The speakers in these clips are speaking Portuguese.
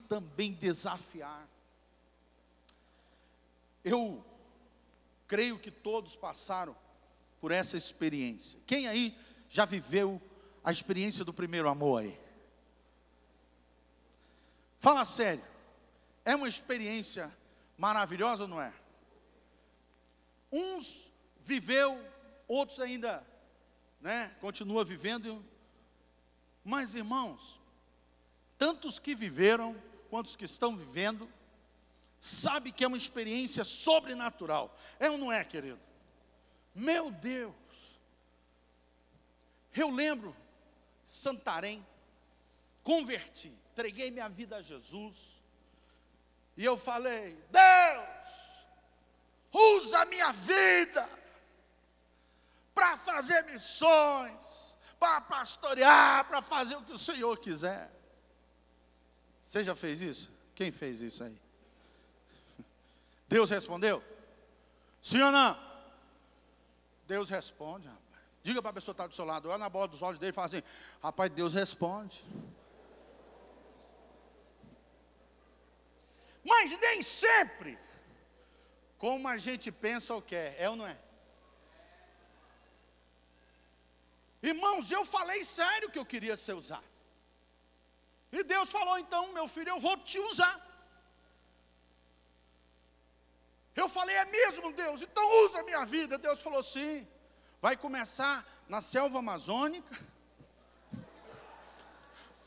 também desafiar. Eu creio que todos passaram por essa experiência. Quem aí já viveu a experiência do primeiro amor aí? Fala sério, é uma experiência maravilhosa ou não é? Uns viveu, outros ainda, continua vivendo. Mas irmãos, tantos que viveram, quantos que estão vivendo, sabe que é uma experiência sobrenatural. É ou não é, querido? Meu Deus! Eu lembro, Santarém, converti, entreguei minha vida a Jesus, e eu falei: Deus, usa a minha vida para fazer missões, para pastorear, para fazer o que o Senhor quiser. Você já fez isso? Quem fez isso aí? Deus respondeu? Sim ou não? Deus responde, rapaz. Diga para a pessoa que está do seu lado, olha na bola dos olhos dele e fala assim: rapaz, Deus responde. Mas nem sempre como a gente pensa ou quer, é ou não é? Irmãos, eu falei sério que eu queria ser usado. E Deus falou: então, meu filho, eu vou te usar. Eu falei: é mesmo, Deus? Então usa a minha vida. Deus falou: sim. Vai começar na selva amazônica,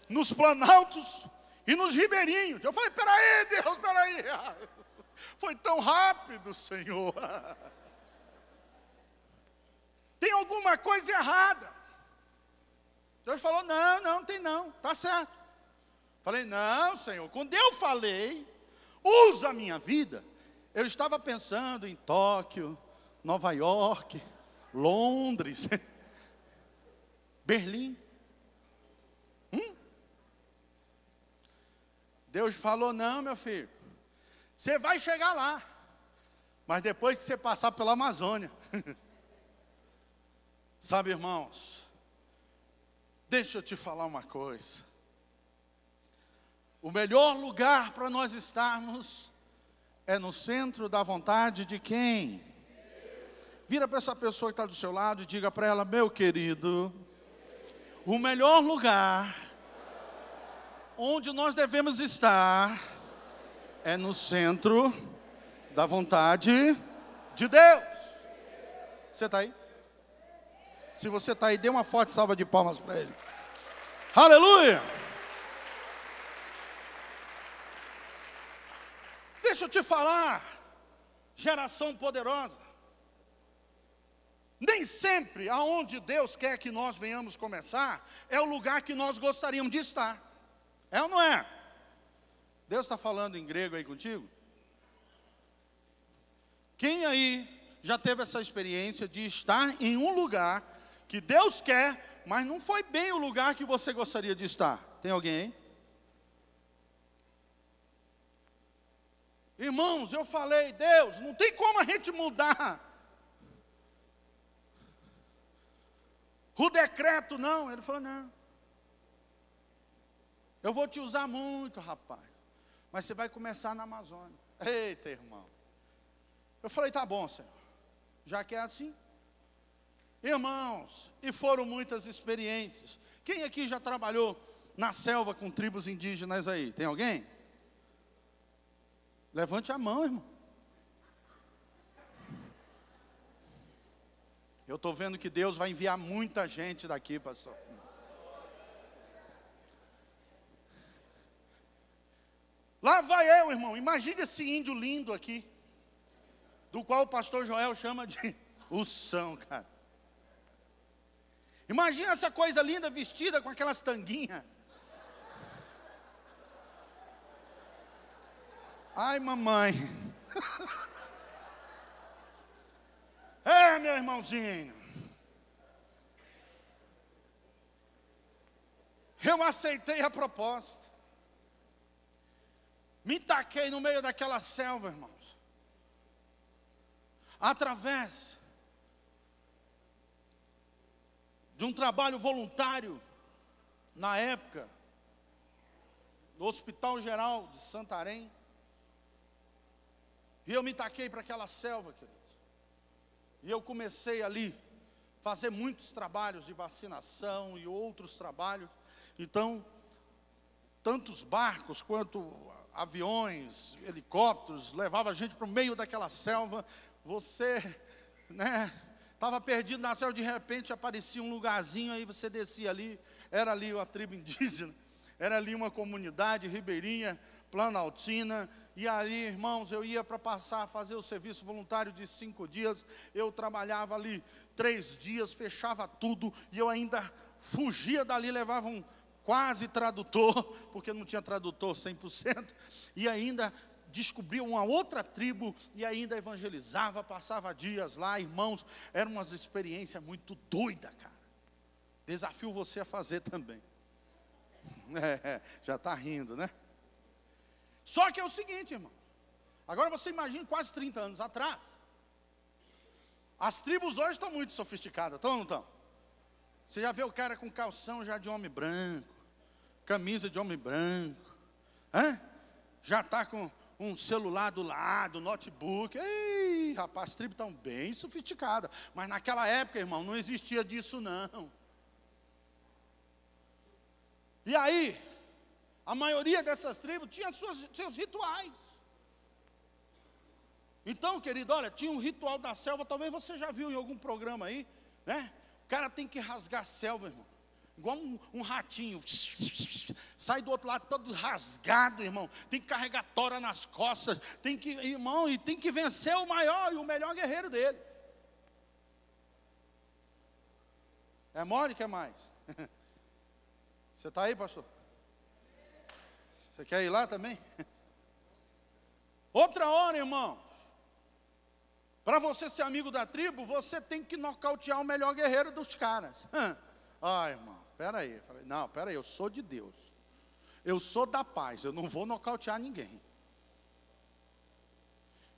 nos planaltos e nos ribeirinhos. Eu falei: peraí, Deus, peraí. Foi tão rápido, Senhor. Tem alguma coisa errada. Deus falou: não tem não, está certo. Falei: não, Senhor, quando eu falei, usa a minha vida, eu estava pensando em Tóquio, Nova York, Londres, Berlim. Deus falou: não, meu filho, você vai chegar lá, mas depois que você passar pela Amazônia. Sabe, irmãos, deixa eu te falar uma coisa. O melhor lugar para nós estarmos é no centro da vontade de quem? Vira para essa pessoa que está do seu lado e diga para ela: meu querido, o melhor lugar onde nós devemos estar é no centro da vontade de Deus. Você está aí? Se você está aí, dê uma forte salva de palmas para ele. Aleluia! Deixa eu te falar, geração poderosa. Nem sempre aonde Deus quer que nós venhamos começar é o lugar que nós gostaríamos de estar. É ou não é? Deus está falando em grego aí contigo? Quem aí já teve essa experiência de estar em um lugar que Deus quer, mas não foi bem o lugar que você gostaria de estar? Tem alguém aí? Irmãos, eu falei: Deus, não tem como a gente mudar o decreto, não. Ele falou: não, eu vou te usar muito, rapaz, mas você vai começar na Amazônia. Eita, irmão. Eu falei: tá bom, Senhor, já que é assim. Irmãos, e foram muitas experiências. Quem aqui já trabalhou na selva com tribos indígenas aí? Tem alguém? Levante a mão, irmão. Eu estou vendo que Deus vai enviar muita gente daqui, pastor. Lá vai eu, irmão. Imagine esse índio lindo aqui, do qual o pastor Joel chama de Ursão, cara. Imagina essa coisa linda, vestida com aquelas tanguinhas. Ai, mamãe. É, meu irmãozinho. Eu aceitei a proposta. Me taquei no meio daquela selva, irmãos. Através de um trabalho voluntário, na época, do Hospital Geral de Santarém. E eu me taquei para aquela selva, querido. E eu comecei ali fazer muitos trabalhos de vacinação e outros trabalhos. Então, tantos barcos quanto aviões, helicópteros, levava a gente para o meio daquela selva. Você, estava perdido na selva, de repente aparecia um lugarzinho, aí você descia ali, era ali uma tribo indígena, era ali uma comunidade ribeirinha, planaltina, e ali, irmãos, eu ia para fazer o serviço voluntário de 5 dias, eu trabalhava ali 3 dias, fechava tudo, e eu ainda fugia dali, levava um quase tradutor, porque não tinha tradutor 100%, e ainda descobria uma outra tribo, e ainda evangelizava, passava dias lá, irmãos, eram umas experiências muito doidas, cara. Desafio você a fazer também. Já está rindo, né? Só que é o seguinte, irmão, agora você imagina quase 30 anos atrás, as tribos hoje estão muito sofisticadas, estão ou não estão? Você já vê o cara com calção já de homem branco, camisa de homem branco, já está com um celular do lado, notebook. Ei, rapaz, as tribos estão bem sofisticadas. Mas naquela época, irmão, não existia disso não. E aí, a maioria dessas tribos tinha seus rituais. Então, querido, olha, tinha um ritual da selva, talvez você já viu em algum programa aí, né? O cara tem que rasgar a selva, irmão, igual um ratinho, sai do outro lado todo rasgado, irmão, tem que carregar tora nas costas, tem que, irmão, e tem que vencer o maior e o melhor guerreiro dele. É mole, que é mais? Você está aí, pastor? Você quer ir lá também? Outra hora, irmão, para você ser amigo da tribo, você tem que nocautear o melhor guerreiro dos caras. Irmão, peraí. Falei, não, peraí, eu sou de Deus. Eu sou da paz, eu não vou nocautear ninguém.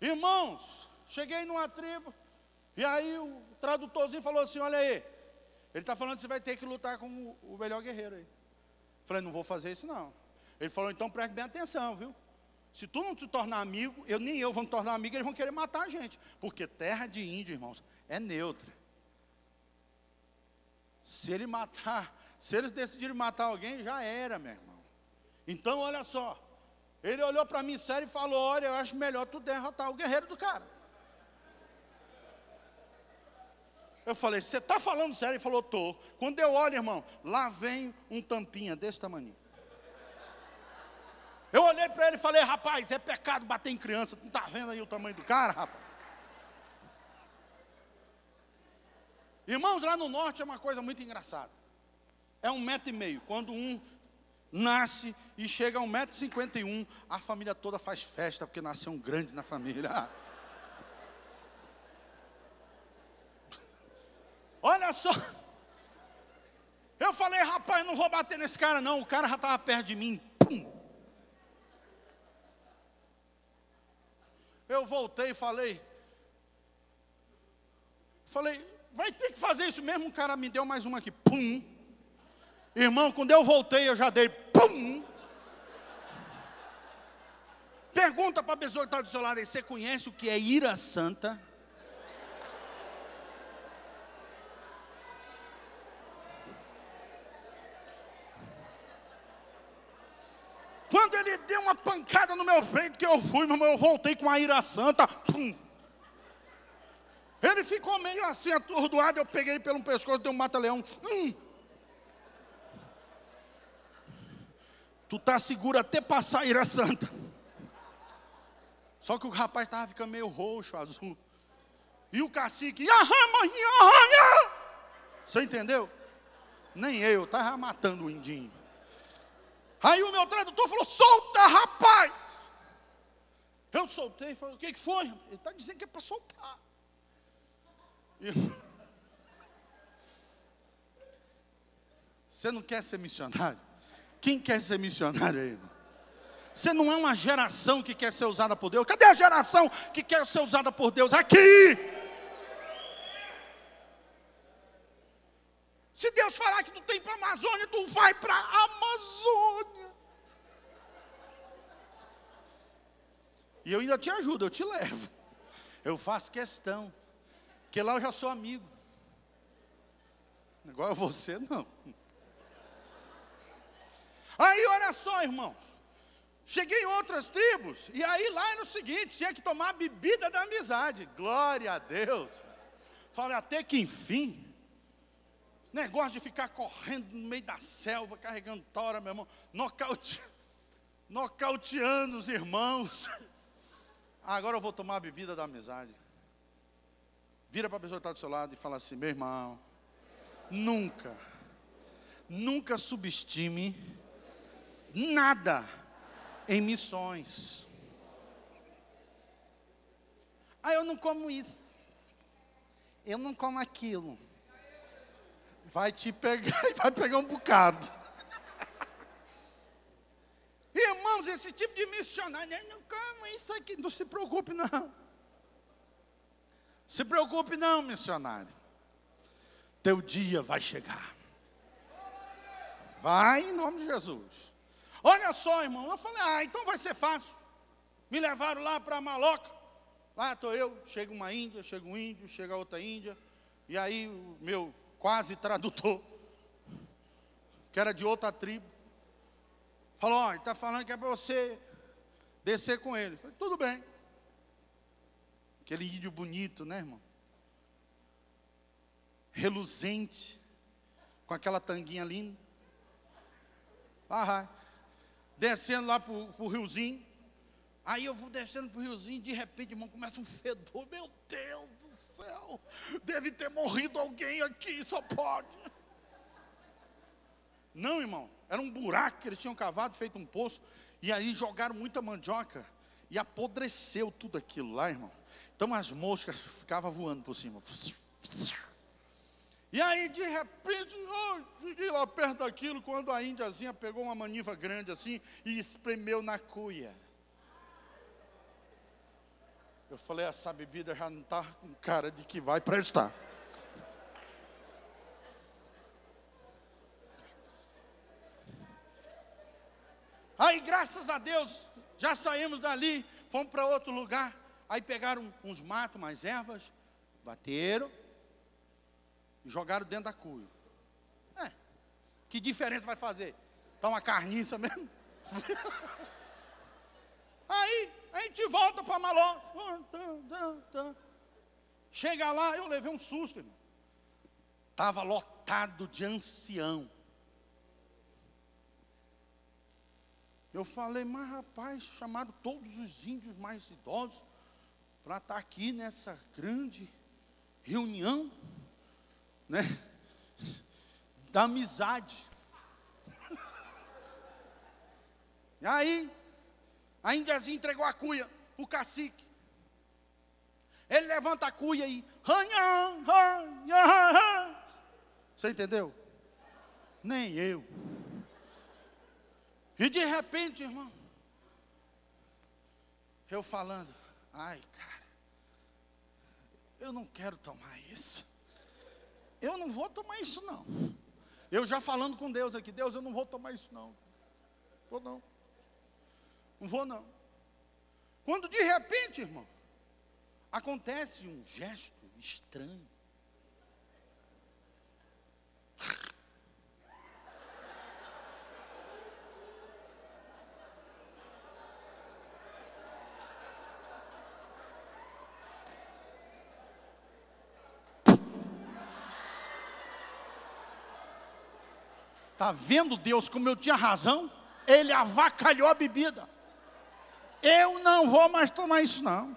Irmãos, cheguei numa tribo, e aí o tradutorzinho falou assim, olha aí, ele está falando que você vai ter que lutar com o melhor guerreiro aí. Falei, não vou fazer isso não. Ele falou, então preste bem atenção, viu? Se tu não te tornar amigo, nem eu vou me tornar amigo, eles vão querer matar a gente. Porque terra de índio, irmãos, é neutra. Se eles decidirem matar alguém, já era, meu irmão. Então, olha só. Ele olhou para mim sério e falou, olha, eu acho melhor tu derrotar o guerreiro do cara. Eu falei, você está falando sério? Ele falou, tô. Quando eu olho, irmão, lá vem um tampinha desse tamanho. Eu olhei para ele e falei, rapaz, é pecado bater em criança. Tu não está vendo aí o tamanho do cara, rapaz? Irmãos, lá no norte é uma coisa muito engraçada. É 1,5 m. Quando um nasce e chega a 1,51 m, a família toda faz festa, porque nasceu um grande na família. Olha só. Eu falei, rapaz, não vou bater nesse cara não. O cara já estava perto de mim. Pum. Eu voltei e falei, vai ter que fazer isso mesmo. O cara me deu mais uma aqui, pum. Irmão, quando eu voltei, eu já dei, pum. Pergunta para a pessoa que está do seu lado aí, você conhece o que é ira santa? Quando ele deu uma pancada no meu peito, que eu fui, meu irmão, eu voltei com a ira santa. Pum. Ele ficou meio assim, atordoado, eu peguei ele pelo pescoço, dei um mata-leão. Tu tá seguro até passar a ira santa. Só que o rapaz estava ficando meio roxo, azul. E o cacique, você entendeu? Nem eu, estava matando o indinho. Aí o meu tradutor falou, solta, rapaz. Eu soltei e falei, o que foi? Ele está dizendo que é para soltar. Você não quer ser missionário? Quem quer ser missionário aí, irmão? Você não é uma geração que quer ser usada por Deus. Cadê a geração que quer ser usada por Deus? Aqui! Se Deus falar que tu tem para a Amazônia, tu vai para a Amazônia. E eu ainda te ajudo, eu te levo. Eu faço questão. Porque lá eu já sou amigo. Agora você não. Aí olha só, irmãos. Cheguei em outras tribos. E aí lá era o seguinte, tinha que tomar a bebida da amizade. Glória a Deus. Falei, até que enfim. Negócio de ficar correndo no meio da selva, carregando tora, meu irmão. Nocauteando os irmãos. Agora eu vou tomar a bebida da amizade. Vira para a pessoa que está do seu lado e fala assim, meu irmão, nunca subestime nada em missões. Ah, eu não como isso. Eu não como aquilo. Vai te pegar e vai pegar um bocado. Irmãos, esse tipo de missionário, eu não como isso aqui. Não se preocupe não. Se preocupe não, missionário. Teu dia vai chegar. Vai em nome de Jesus. Olha só, irmão, eu falei, então vai ser fácil. Me levaram lá para Maloca. Lá estou eu, chega uma índia, chega um índio, chega outra índia. E aí o meu quase tradutor, que era de outra tribo, falou, ele está falando que é para você descer com ele. Eu falei, tudo bem. Aquele índio bonito, né, irmão? Reluzente, com aquela tanguinha linda. Descendo lá para o riozinho. Aí eu vou descendo para o riozinho, de repente, irmão, começa um fedor. Meu Deus do céu, deve ter morrido alguém aqui, só pode. Não, irmão, era um buraco que eles tinham cavado, feito um poço. E aí jogaram muita mandioca. E apodreceu tudo aquilo lá, irmão. Então as moscas ficavam voando por cima. E aí, de repente, cheguei lá perto daquilo, quando a índiazinha pegou uma maniva grande assim e espremeu na cuia. Eu falei, essa bebida já não está com cara de que vai prestar. Aí, graças a Deus, já saímos dali, fomos para outro lugar. Aí pegaram uns matos, umas ervas, bateram e jogaram dentro da cuia. Que diferença vai fazer? Está uma carniça mesmo? Aí, a gente volta para Maló. Chega lá, eu levei um susto, irmão. Estava lotado de ancião. Eu falei, mas rapaz, chamaram todos os índios mais idosos para estar aqui nessa grande reunião, né, da amizade. E aí, a índiazinha entregou a cuia para o cacique. Ele levanta a cuia e... Você entendeu? Nem eu. E de repente, irmão, eu falando, ai, cara, eu não quero tomar isso. Eu não vou tomar isso, não. Eu já falando com Deus aqui, Deus, eu não vou tomar isso, não. Vou não. Não vou, não. Quando de repente, irmão, acontece um gesto estranho. Está vendo, Deus, como eu tinha razão? Ele avacalhou a bebida. Eu não vou mais tomar isso, não.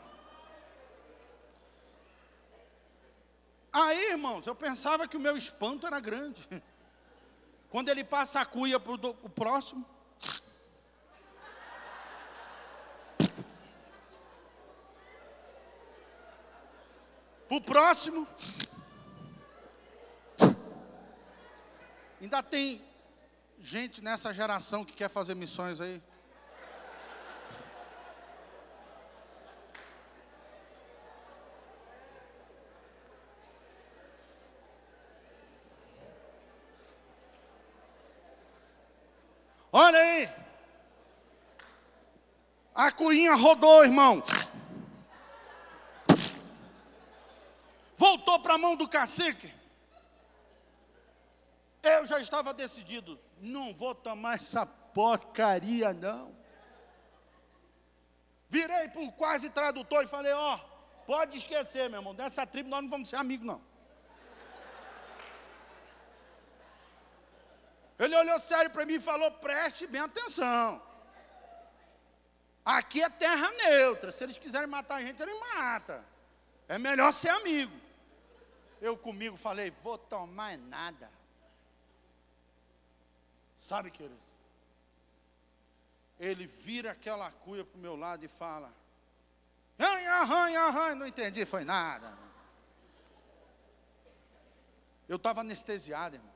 Aí, irmãos, eu pensava que o meu espanto era grande. Quando ele passa a cuia para o próximo. Para o próximo. Ainda tem gente nessa geração que quer fazer missões aí. Olha aí. A cuinha rodou, irmão. Voltou para a mão do cacique. Eu já estava decidido, não vou tomar essa porcaria não. Virei para o quase tradutor e falei, ó, pode esquecer, meu irmão, dessa tribo nós não vamos ser amigos não. Ele olhou sério para mim e falou, preste bem atenção. Aqui é terra neutra, se eles quiserem matar a gente, eles matam. É melhor ser amigo. Eu comigo falei, vou tomar nada. Sabe, querido? Ele vira aquela cuia para o meu lado e fala, não entendi, foi nada. Eu estava anestesiado, irmão.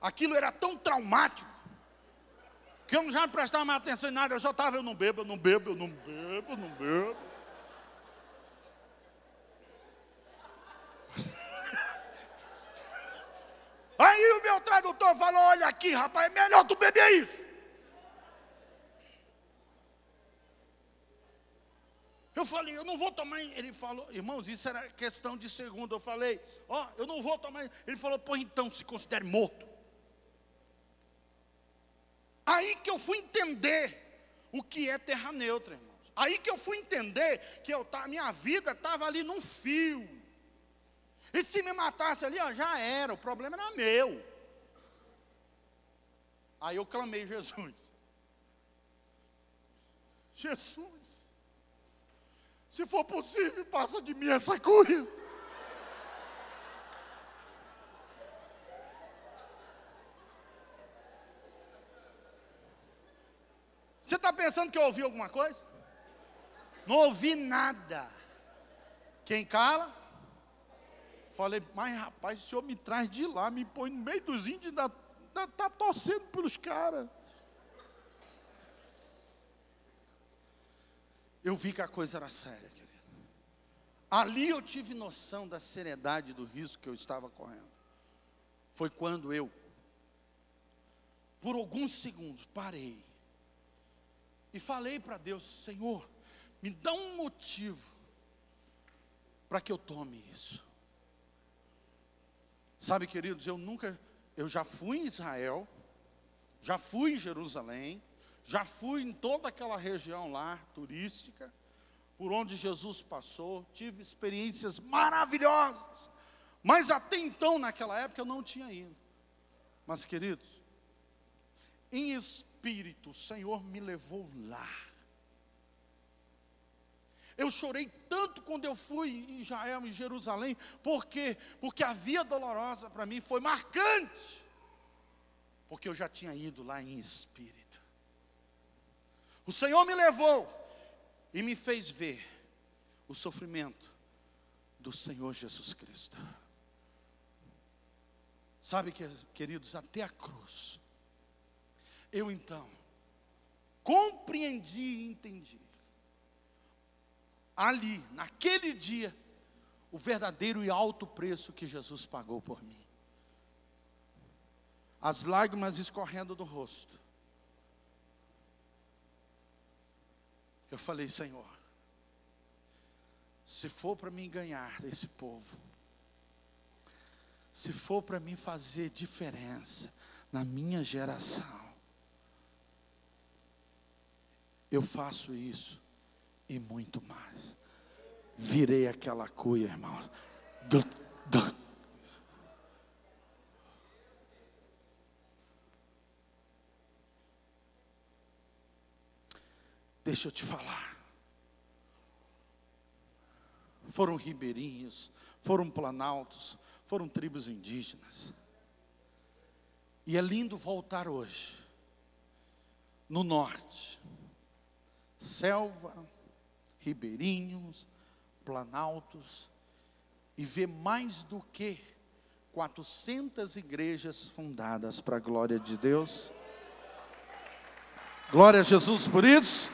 Aquilo era tão traumático, que eu não já prestava mais atenção em nada, eu não bebo. Aí o meu tradutor falou, olha aqui, rapaz, é melhor tu beber isso. Eu falei, eu não vou tomar. Ele falou, irmãos, isso era questão de segundo. Eu falei, ó, eu não vou tomar. Ele falou, pô, então se considere morto. Aí que eu fui entender o que é terra neutra, irmãos. Aí que eu fui entender que a minha vida estava ali num fio. E se me matasse ali, ó, já era, o problema era meu. Aí eu clamei Jesus. Jesus, se for possível, passa de mim essa cuia. Você está pensando que eu ouvi alguma coisa? Não ouvi nada. Quem cala? Falei, mas rapaz, o senhor me traz de lá, me põe no meio dos índios, está torcendo pelos caras. Eu vi que a coisa era séria, querido. Ali eu tive noção da seriedade do risco que eu estava correndo. Foi quando eu, por alguns segundos, parei. E falei para Deus, Senhor, me dá um motivo para que eu tome isso. Sabe, queridos, eu já fui em Israel, já fui em Jerusalém, já fui em toda aquela região lá, turística, por onde Jesus passou, tive experiências maravilhosas, mas até então, naquela época, eu não tinha ido. Mas, queridos, em espírito, o Senhor me levou lá. Eu chorei tanto quando eu fui em Israel, em Jerusalém, porque a via dolorosa para mim foi marcante, porque eu já tinha ido lá em espírito. O Senhor me levou e me fez ver o sofrimento do Senhor Jesus Cristo. Sabe, queridos, até a cruz, eu então compreendi e entendi. Ali, naquele dia, o verdadeiro e alto preço que Jesus pagou por mim. As lágrimas escorrendo do rosto. Eu falei, Senhor, se for para mim ganhar esse povo, se for para mim fazer diferença na minha geração, eu faço isso e muito mais. Virei aquela cuia, irmão. Deixa eu te falar. Foram ribeirinhos, foram planaltos, foram tribos indígenas. E é lindo voltar hoje, no norte, selva, ribeirinhos, planaltos, e ver mais do que 400 igrejas fundadas para a glória de Deus. Glória a Jesus por isso.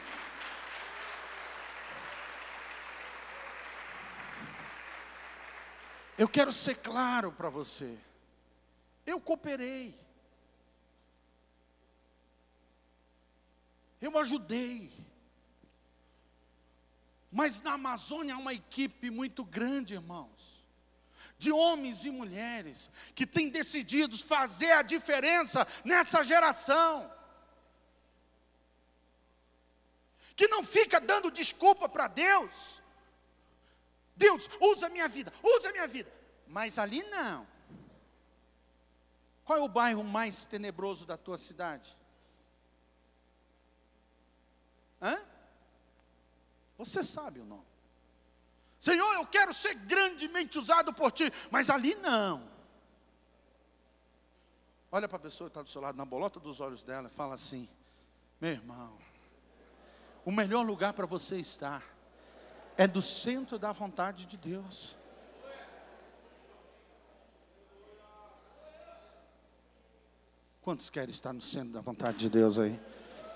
Eu quero ser claro para você. Eu cooperei. Eu ajudei. Mas na Amazônia há uma equipe muito grande, irmãos, de homens e mulheres que têm decidido fazer a diferença nessa geração. Que não fica dando desculpa para Deus. Deus, usa a minha vida, usa a minha vida. Mas ali não. Qual é o bairro mais tenebroso da tua cidade? Hã? Você sabe o nome. Senhor, eu quero ser grandemente usado por Ti, mas ali não. Olha para a pessoa que está do seu lado, na bolota dos olhos dela, e fala assim: meu irmão, o melhor lugar para você estar é do centro da vontade de Deus. Quantos querem estar no centro da vontade de Deus aí?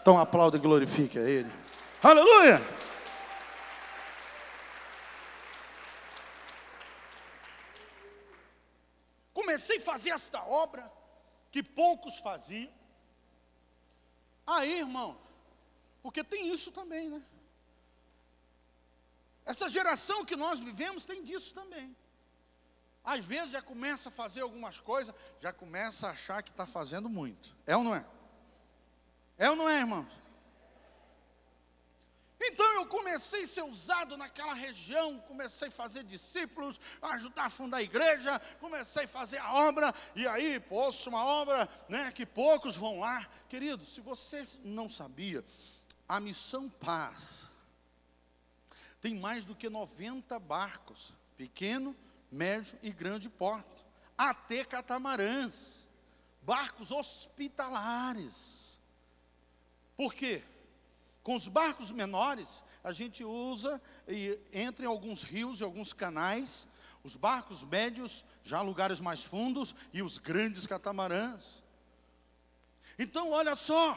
Então aplauda e glorifique a Ele. Aleluia! Comecei a fazer esta obra que poucos faziam. Aí, irmãos, porque tem isso também, né? Essa geração que nós vivemos tem disso também. Às vezes já começa a fazer algumas coisas, já começa a achar que está fazendo muito. É ou não é? É ou não é, irmãos? Então eu comecei a ser usado naquela região, comecei a fazer discípulos, ajudar a fundar a igreja, comecei a fazer a obra, e aí, poxa, uma obra, né, que poucos vão lá. Querido, se você não sabia, a Missão Paz tem mais do que 90 barcos, pequeno, médio e grande porte, até catamarãs, barcos hospitalares. Por quê? Com os barcos menores, a gente usa e entra em alguns rios e alguns canais, os barcos médios, já lugares mais fundos, e os grandes catamarãs. Então, olha só,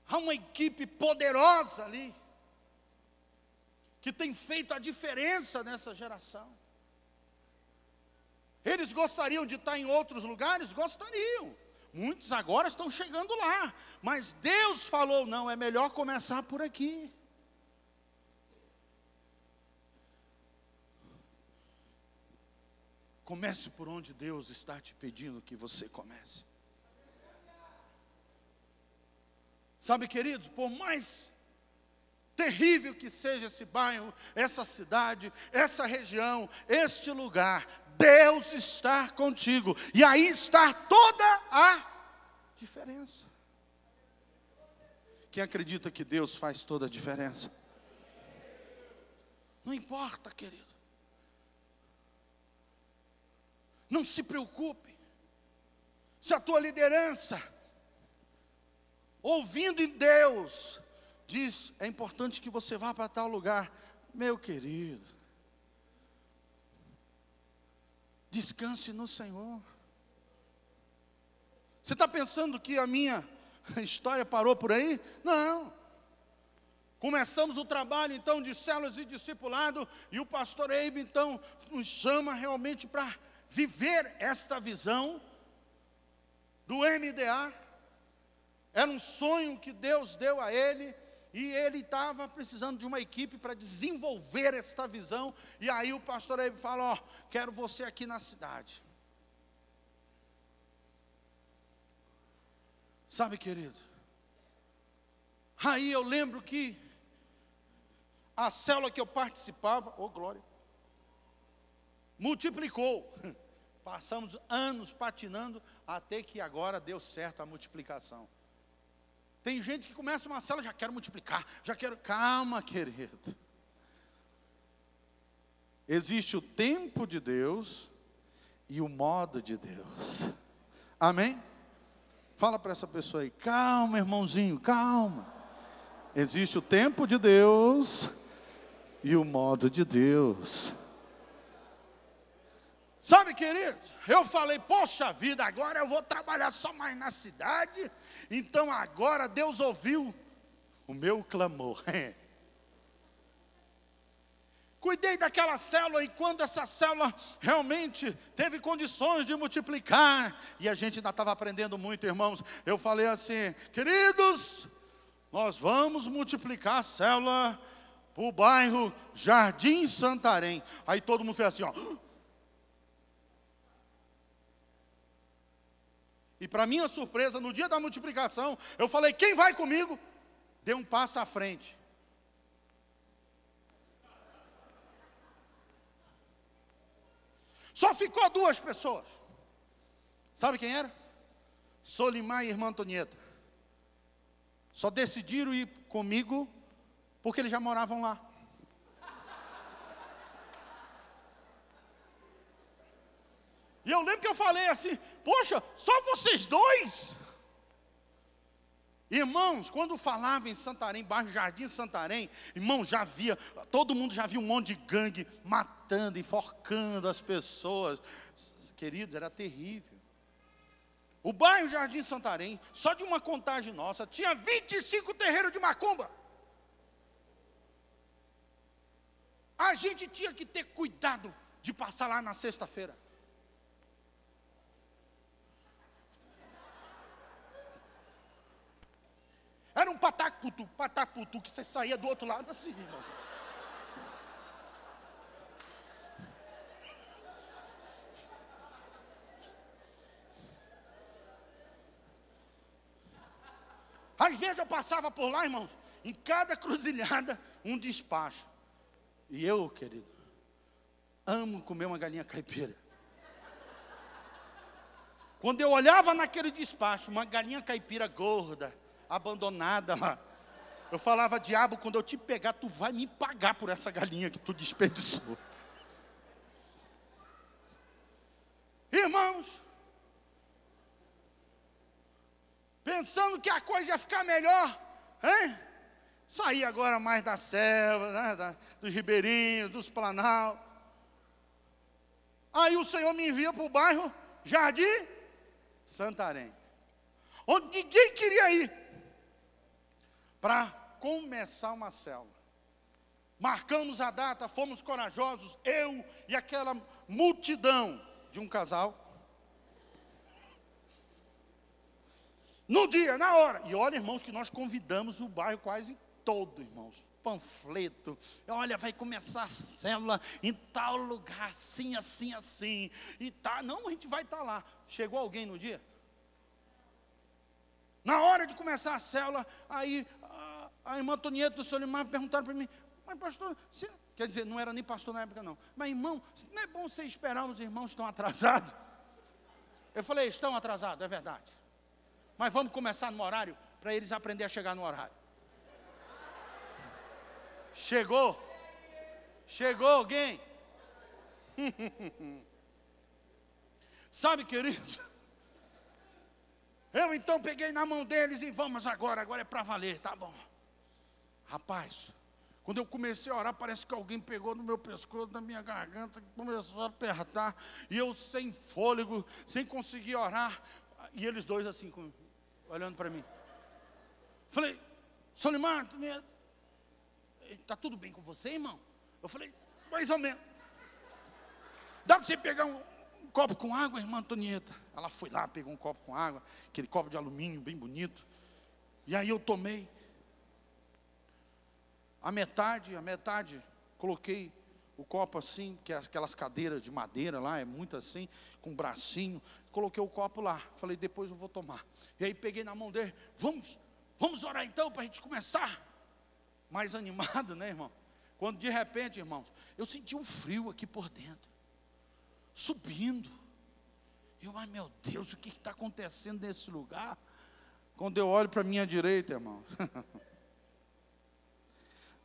há uma equipe poderosa ali, que tem feito a diferença nessa geração. Eles gostariam de estar em outros lugares? Gostariam. Muitos agora estão chegando lá, mas Deus falou, não, é melhor começar por aqui. Comece por onde Deus está te pedindo que você comece. Sabe, queridos, por mais terrível que seja esse bairro, essa cidade, essa região, este lugar, Deus está contigo, e aí está toda a diferença. Quem acredita que Deus faz toda a diferença? Não importa, querido. Não se preocupe. Se a tua liderança, ouvindo em Deus, diz, é importante que você vá para tal lugar. Meu querido, descanse no Senhor. Você está pensando que a minha história parou por aí? Não. Começamos o trabalho então de células e discipulado, e o pastor Eibe então nos chama realmente para viver esta visão do MDA. Era um sonho que Deus deu a ele, e ele estava precisando de uma equipe para desenvolver esta visão. E aí o pastor Eibe fala, ó, quero você aqui na cidade. Sabe, querido, aí eu lembro que a célula que eu participava, oh glória, multiplicou. Passamos anos patinando, até que agora deu certo a multiplicação. Tem gente que começa uma célula, já quero multiplicar, já quero... Calma, querido. Existe o tempo de Deus e o modo de Deus. Amém? Fala para essa pessoa aí, calma, irmãozinho, calma. Existe o tempo de Deus e o modo de Deus. Sabe, querido, eu falei, poxa vida, agora eu vou trabalhar só mais na cidade, então agora Deus ouviu o meu clamor. Cuidei daquela célula, e quando essa célula realmente teve condições de multiplicar, e a gente ainda estava aprendendo muito, irmãos, eu falei assim, queridos, nós vamos multiplicar a célula o bairro Jardim Santarém. Aí todo mundo fez assim, ó. E para minha surpresa, no dia da multiplicação, eu falei, quem vai comigo? Deu um passo à frente. Só ficou 2 pessoas. Sabe quem era? Solimar e irmã Antonieta. Só decidiram ir comigo porque eles já moravam lá. E eu lembro que eu falei assim, poxa, só vocês 2? Irmãos, quando falava em Santarém, bairro Jardim Santarém, irmão, todo mundo já via um monte de gangue matando, enforcando as pessoas. Queridos, era terrível. O bairro Jardim Santarém, só de uma contagem nossa, tinha 25 terreiros de macumba. A gente tinha que ter cuidado de passar lá na sexta-feira. Era um patacutu, que você saía do outro lado assim, irmão. Às vezes eu passava por lá, irmãos, em cada cruzilhada, um despacho. E eu, querido, amo comer uma galinha caipira. Quando eu olhava naquele despacho, uma galinha caipira gorda, abandonada lá, eu falava, diabo, quando eu te pegar, tu vai me pagar por essa galinha que tu desperdiçou. Irmãos, pensando que a coisa ia ficar melhor, hein? Saí agora mais da selva, né, dos ribeirinhos, dos planaltos. Aí o Senhor me envia para o bairro Jardim Santarém, onde ninguém queria ir, para começar uma célula. Marcamos a data, fomos corajosos, eu e aquela multidão de um casal. No dia, na hora. E olha, irmãos, que nós convidamos o bairro quase todo, irmãos. Panfleto. Olha, vai começar a célula em tal lugar, assim, assim, assim. E tá, não, a gente vai estar lá. Chegou alguém no dia? Na hora de começar a célula, aí a irmã Antonieta do Solimar perguntaram para mim, mas pastor, quer dizer, não era nem pastor na época não, mas irmão, não é bom você esperar, os irmãos estão atrasados? Eu falei, estão atrasados, é verdade. Mas vamos começar no horário, para eles aprenderem a chegar no horário. Chegou alguém? Sabe, querido? Eu então peguei na mão deles e vamos agora é para valer, tá bom. Rapaz, quando eu comecei a orar, parece que alguém pegou no meu pescoço, na minha garganta, começou a apertar, e eu sem fôlego, sem conseguir orar, e eles 2 assim, olhando para mim. Falei, Solimar, está tudo bem com você, irmão? Eu falei, mais ou menos. Dá para você pegar um copo com água, irmã Antonieta? Ela foi lá, pegou um copo com água, aquele copo de alumínio bem bonito. E aí eu tomei. A metade, coloquei o copo assim, que é aquelas cadeiras de madeira lá, é muito assim, com um bracinho. Coloquei o copo lá, falei, depois eu vou tomar. E aí peguei na mão dele, vamos orar então, para a gente começar. Mais animado, né, irmão? Quando de repente, irmãos, eu senti um frio aqui por dentro, subindo. Ai meu Deus, o que está acontecendo nesse lugar? Quando eu olho para a minha direita, irmão,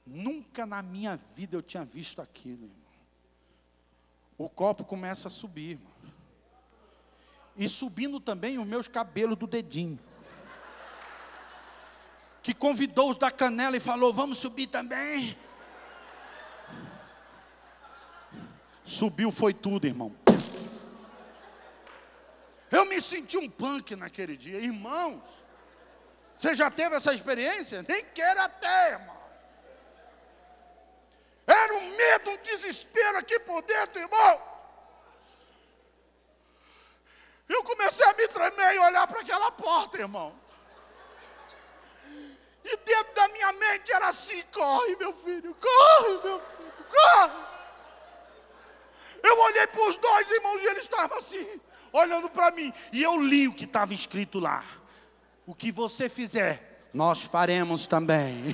nunca na minha vida eu tinha visto aquilo, irmão. O copo começa a subir, irmão. E subindo também os meus cabelos do dedinho. Que convidou os da canela e falou, vamos subir também. Subiu, foi tudo, irmão. Eu me senti um punk naquele dia. Irmãos, você já teve essa experiência? Nem queira ter, irmão. Era um medo, um desespero aqui por dentro, irmão. Eu comecei a me tremer e olhar para aquela porta, irmão. E dentro da minha mente era assim: corre, meu filho, corre, meu filho, corre. Eu olhei para os dois irmãos e eles estavam assim, olhando para mim. E eu li o que estava escrito lá: o que você fizer, nós faremos também.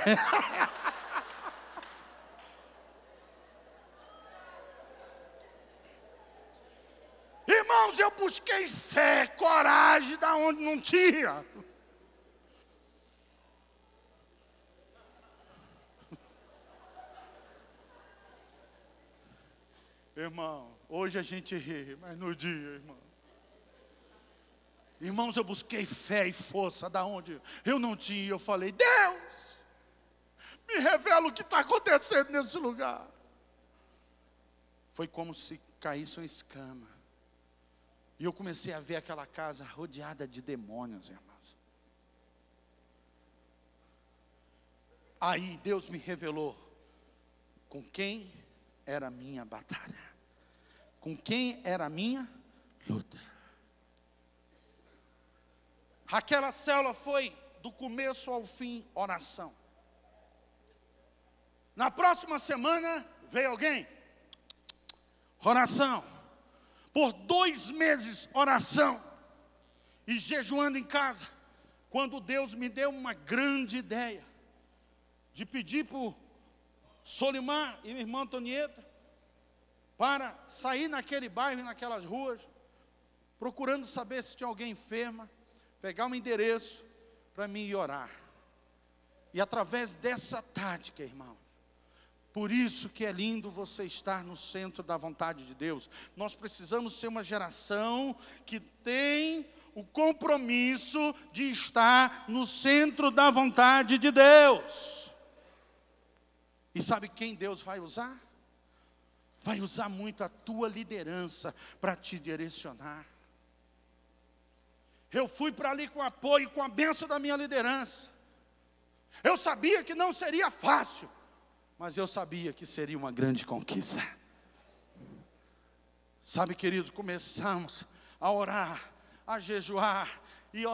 Irmãos, eu busquei fé, coragem, da onde não tinha. Irmão, hoje a gente ri, mas no dia, irmão. Irmãos, eu busquei fé e força da onde eu não tinha. Eu falei: Deus, me revela o que está acontecendo nesse lugar. Foi como se caísse uma escama. E eu comecei a ver aquela casa rodeada de demônios, irmãos. Aí Deus me revelou com quem era a minha batalha, com quem era a minha luta. Aquela célula foi do começo ao fim oração. Na próxima semana veio alguém, oração. Por 2 meses oração e jejuando em casa. Quando Deus me deu uma grande ideia de pedir para o Solimar e minha irmã Antonieta para sair naquele bairro, naquelas ruas, procurando saber se tinha alguém enferma, pegar um endereço para mim ir orar. E através dessa tática, irmão, por isso que é lindo você estar no centro da vontade de Deus. Nós precisamos ser uma geração que tem o compromisso de estar no centro da vontade de Deus. E sabe quem Deus vai usar? Vai usar muito a tua liderança para te direcionar. Eu fui para ali com apoio, com a bênção da minha liderança. Eu sabia que não seria fácil, mas eu sabia que seria uma grande conquista. Sabe, queridos, começamos a orar, a jejuar, e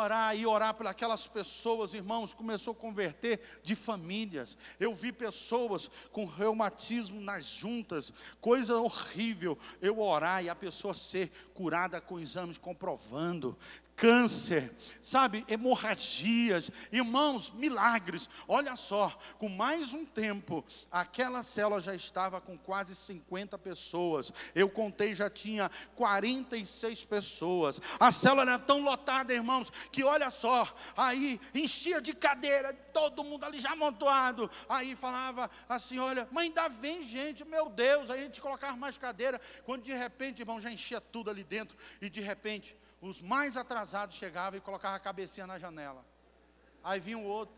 orar por aquelas pessoas, irmãos. Começou a converter de famílias. Eu vi pessoas com reumatismo nas juntas, coisa horrível. Eu orar e a pessoa ser curada com exames comprovando. Câncer, sabe, hemorragias, irmãos, milagres. Olha só, com mais um tempo, aquela célula já estava com quase 50 pessoas. Eu contei, já tinha 46 pessoas. A célula era tão lotada, irmãos, que olha só, aí enchia de cadeira, todo mundo ali já amontoado. Aí falava assim: olha, mas ainda vem gente, meu Deus. Aí a gente colocava mais cadeira, quando de repente, irmão, já enchia tudo ali dentro. E de repente os mais atrasados chegavam e colocavam a cabecinha na janela. Aí vinha o outro,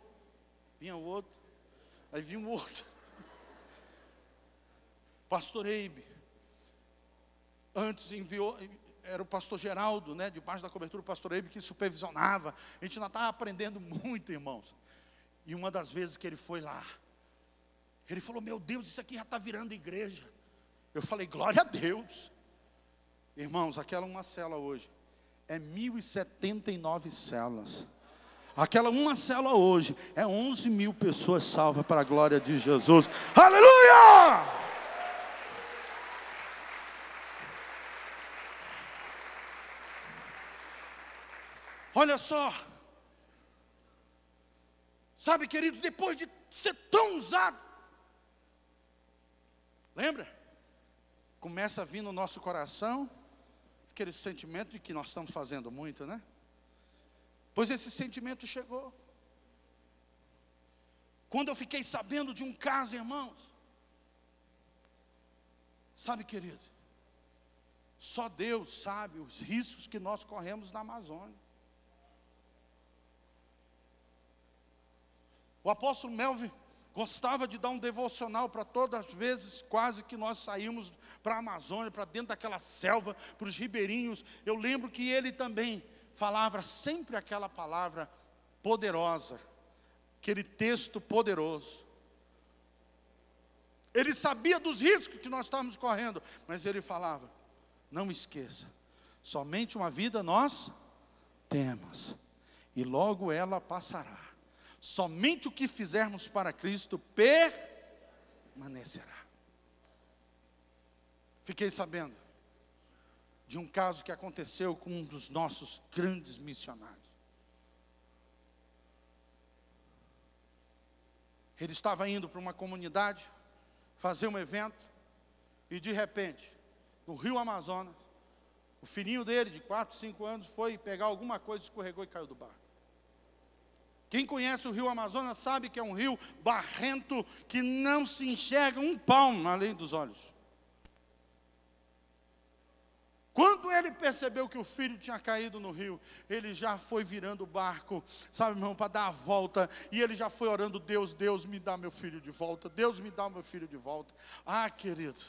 aí vinha o outro. Pastor Eibe, antes enviou, era o pastor Geraldo, né, debaixo da cobertura do pastor Eibe, que supervisionava. A gente ainda estava aprendendo muito, irmãos. E uma das vezes que ele foi lá, ele falou: meu Deus, isso aqui já está virando igreja. Eu falei: glória a Deus. Irmãos, aquela uma célula hoje é 1.079 células. Aquela uma célula hoje é 11.000 pessoas salvas para a glória de Jesus. Aleluia! Olha só. Sabe, querido, depois de ser tão usado, lembra? Começa a vir no nosso coração aquele sentimento de que nós estamos fazendo muito, né? Pois esse sentimento chegou. Quando eu fiquei sabendo de um caso, irmãos, sabe, querido, só Deus sabe os riscos que nós corremos na Amazônia. O apóstolo Melvin gostava de dar um devocional para todas as vezes, quase que nós saímos para a Amazônia, para dentro daquela selva, para os ribeirinhos. Eu lembro que ele também falava sempre aquela palavra poderosa, aquele texto poderoso. Ele sabia dos riscos que nós estávamos correndo, mas ele falava: não esqueça, somente uma vida nós temos, e logo ela passará. somente o que fizermos para Cristo permanecerá. Fiquei sabendo de um caso que aconteceu com um dos nossos grandes missionários. Ele estava indo para uma comunidade, fazer um evento, e de repente, no Rio Amazonas, o filhinho dele, de 4, 5 anos, foi pegar alguma coisa, escorregou e caiu do barco. Quem conhece o Rio Amazonas sabe que é um rio barrento, que não se enxerga um palmo além dos olhos. Quando ele percebeu que o filho tinha caído no rio, ele já foi virando o barco, sabe, meu irmão, para dar a volta, e ele já foi orando: Deus, Deus, me dá meu filho de volta, Deus, me dá meu filho de volta. Ah, querido,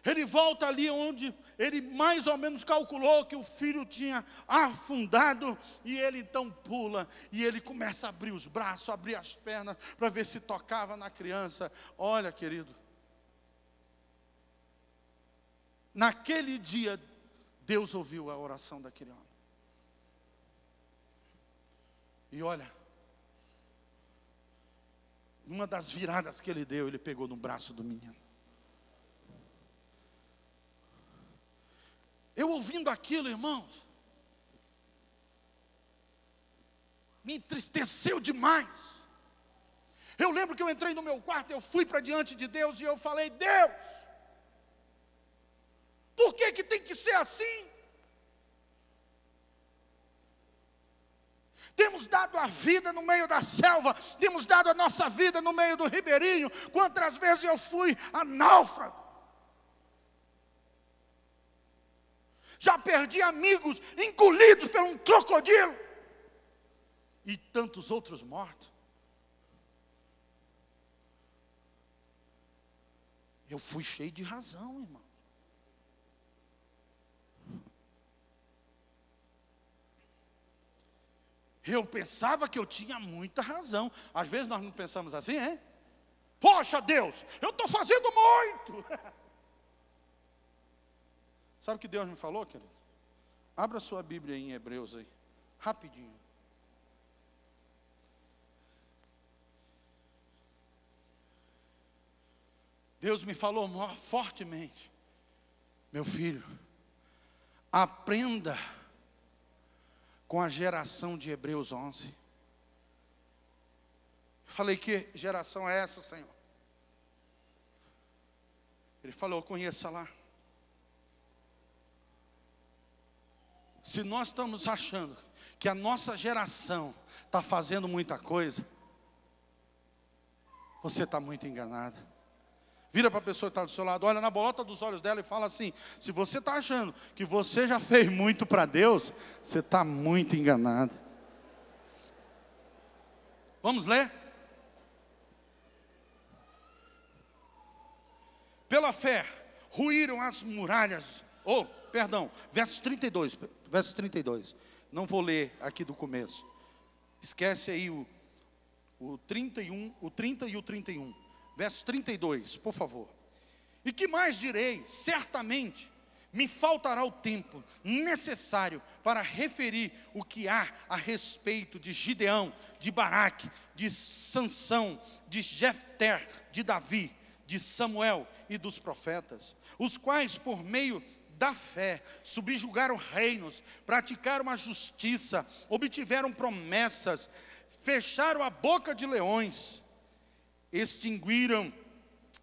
ele volta ali onde ele mais ou menos calculou que o filho tinha afundado, e ele então pula, e ele começa a abrir os braços, abrir as pernas, para ver se tocava na criança. Olha, querido, naquele dia, Deus ouviu a oração daquele homem. E olha, numa das viradas que ele deu, ele pegou no braço do menino. Eu ouvindo aquilo, irmãos, me entristeceu demais. Eu lembro que eu entrei no meu quarto, eu fui para diante de Deus e eu falei: Deus, por que que tem que ser assim? Temos dado a vida no meio da selva, temos dado a nossa vida no meio do ribeirinho. Quantas vezes eu fui a náufrago? Já perdi amigos engolidos por um crocodilo, e tantos outros mortos. Eu fui cheio de razão, irmão. Eu pensava que eu tinha muita razão. Às vezes nós não pensamos assim, hein? Poxa, Deus, eu estou fazendo muito. Sabe o que Deus me falou, querido? Abra sua Bíblia aí em Hebreus aí, rapidinho. Deus me falou fortemente: meu filho, aprenda com a geração de Hebreus 11. Eu falei: que geração é essa, Senhor? Ele falou: conheça lá. Se nós estamos achando que a nossa geração está fazendo muita coisa, você está muito enganado. Vira para a pessoa que está do seu lado, olha na bolota dos olhos dela e fala assim: se você está achando que você já fez muito para Deus, você está muito enganado. Vamos ler? Pela fé, ruíram as muralhas. Verso 32. Não vou ler aqui do começo. Esquece aí o 31, o 30 e o 31. Verso 32, por favor. E que mais direi? Certamente me faltará o tempo necessário para referir o que há a respeito de Gideão, de Baraque, de Sansão, de Jefté, de Davi, de Samuel e dos profetas, os quais por meio da fé subjugaram reinos, praticaram a justiça, obtiveram promessas, fecharam a boca de leões, extinguiram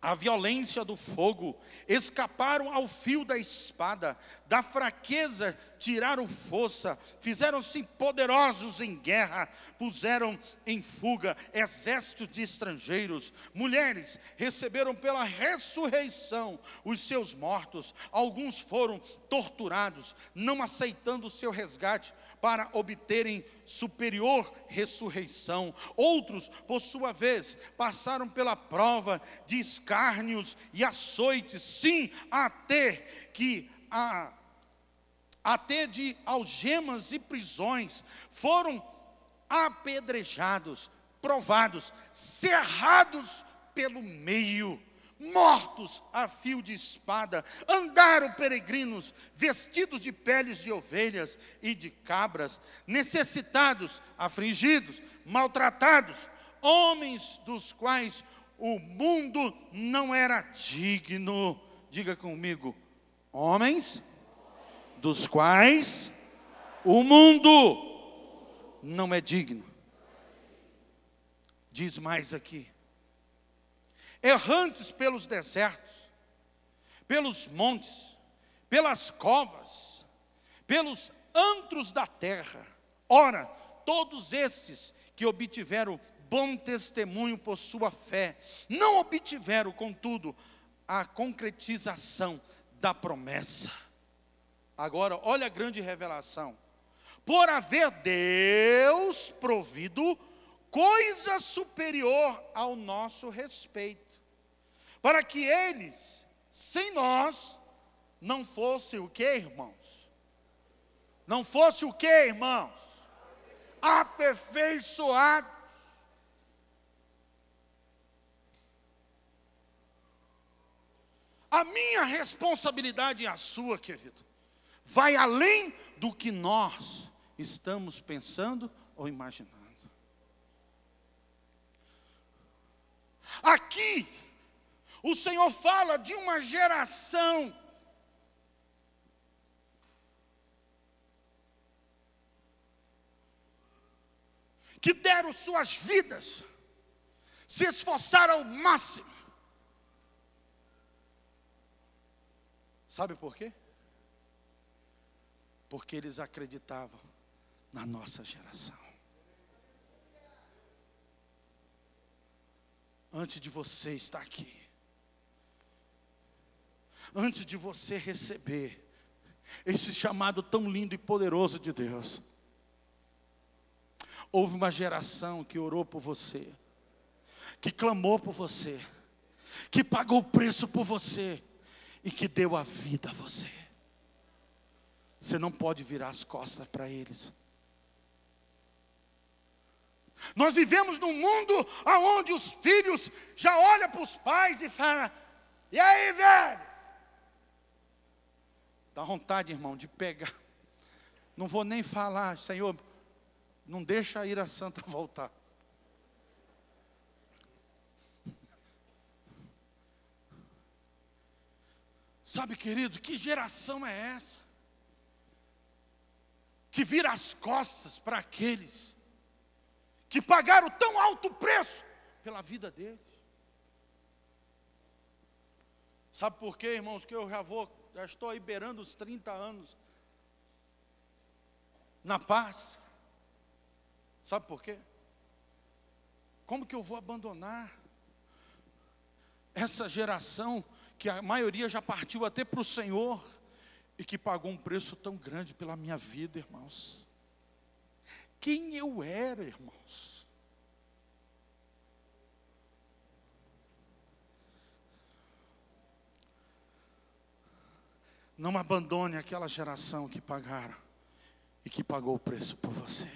a violência do fogo, escaparam ao fio da espada, da fraqueza tiraram força, fizeram-se poderosos em guerra, puseram em fuga exércitos de estrangeiros. Mulheres receberam pela ressurreição os seus mortos, alguns foram torturados, não aceitando o seu resgate para obterem superior ressurreição. Outros, por sua vez, passaram pela prova de escárnios e açoites, sim, até de algemas e prisões, foram apedrejados, provados, cerrados pelo meio, mortos a fio de espada, andaram peregrinos, vestidos de peles de ovelhas e de cabras, necessitados, afligidos, maltratados, homens dos quais o mundo não era digno. Diga comigo, homens dos quais o mundo não é digno. Diz mais aqui: errantes pelos desertos, pelos montes, pelas covas, pelos antros da terra. Ora, todos estes que obtiveram bom testemunho por sua fé, não obtiveram, contudo, a concretização da promessa. Agora, olha a grande revelação. Por haver Deus provido coisa superior ao nosso respeito, para que eles, sem nós, não fosse o que, irmãos? Não fosse o que, irmãos? Aperfeiçoados. A minha responsabilidade e a sua, querido, vai além do que nós estamos pensando ou imaginando. Aqui, o Senhor fala de uma geração que deram suas vidas, se esforçaram ao máximo. Sabe por quê? Porque eles acreditavam na nossa geração. Antes de você estar aqui, antes de você receber esse chamado tão lindo e poderoso de Deus, houve uma geração que orou por você, que clamou por você, que pagou o preço por você e que deu a vida a você. Você não pode virar as costas para eles. Nós vivemos num mundo onde os filhos já olham para os pais e falam: e aí, velho? Dá vontade, irmão, de pegar. Não vou nem falar: Senhor, não deixa a ira santa voltar. Sabe, querido, que geração é essa? Que vira as costas para aqueles que pagaram tão alto preço pela vida deles. Sabe por quê, irmãos? Que eu já estou aí beirando os 30 anos na paz. Sabe por quê? Como que eu vou abandonar essa geração que a maioria já partiu até para o Senhor e que pagou um preço tão grande pela minha vida, irmãos? Quem eu era, irmãos? Não abandone aquela geração que pagaram e que pagou o preço por você.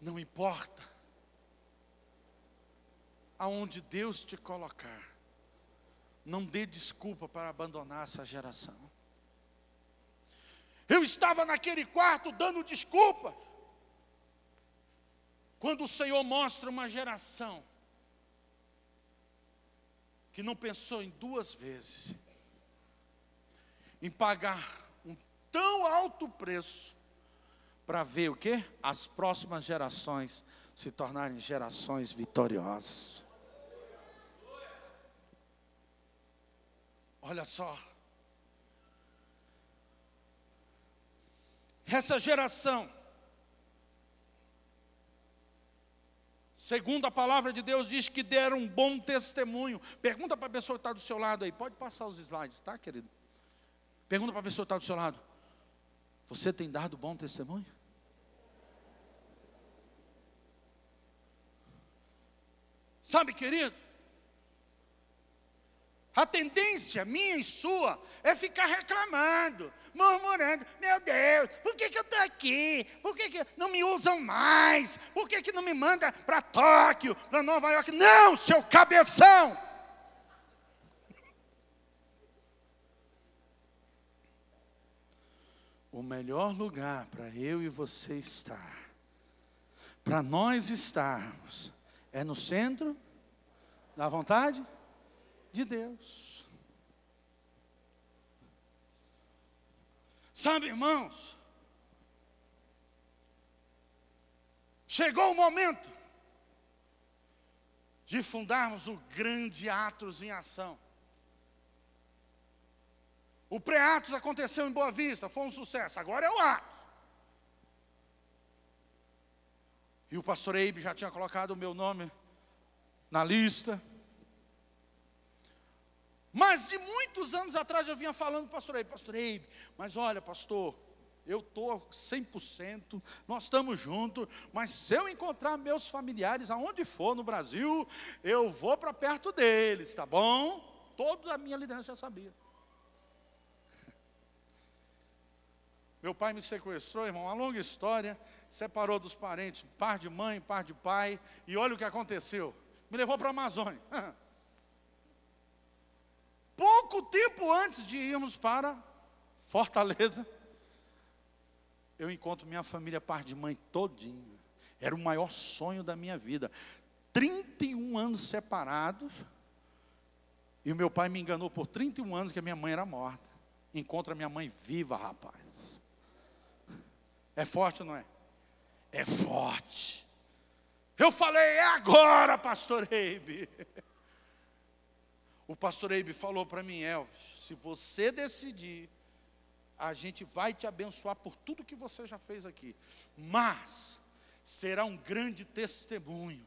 Não importa aonde Deus te colocar, não dê desculpa para abandonar essa geração. Eu estava naquele quarto dando desculpas, quando o Senhor mostra uma geração que não pensou em duas vezes em pagar um tão alto preço para ver o quê? As próximas gerações se tornarem gerações vitoriosas. Olha só, essa geração, segundo a palavra de Deus, diz que deram um bom testemunho. Pergunta para a pessoa que está do seu lado aí, pode passar os slides, tá, querido? Pergunta para a pessoa que está do seu lado: você tem dado bom testemunho? Sabe, querido, A tendência minha e sua é ficar reclamando, murmurando. Meu Deus, por que eu estou aqui? Por que não me usam mais? Por que não me manda para Tóquio, para Nova York? Não, seu cabeção! O melhor lugar para eu e você estar, para nós estarmos, é no centro da vontade de Deus. Sabe, irmãos, chegou o momento de fundarmos o grande Atos em Ação. O pré-Atos aconteceu em Boa Vista, foi um sucesso, agora é o Atos. E o pastor Eibe já tinha colocado o meu nome na lista. Mas de muitos anos atrás eu vinha falando para o pastor Eibe, mas olha, pastor, eu estou 100%, nós estamos juntos, mas se eu encontrar meus familiares aonde for no Brasil, eu vou para perto deles, tá bom? Toda a minha liderança já sabia. Meu pai me sequestrou, irmão, uma longa história, separou dos parentes, par de mãe, par de pai, e olha o que aconteceu, me levou para a Amazônia. Pouco tempo antes de irmos para Fortaleza, eu encontro minha família, par de mãe todinha. Era o maior sonho da minha vida. 31 anos separados, e o meu pai me enganou por 31 anos que a minha mãe era morta. Encontra minha mãe viva, rapaz. É forte, não é? É forte. Eu falei, é agora, pastor Eibe. O pastor Eibe falou para mim, Elvis, se você decidir, a gente vai te abençoar por tudo que você já fez aqui. Mas será um grande testemunho.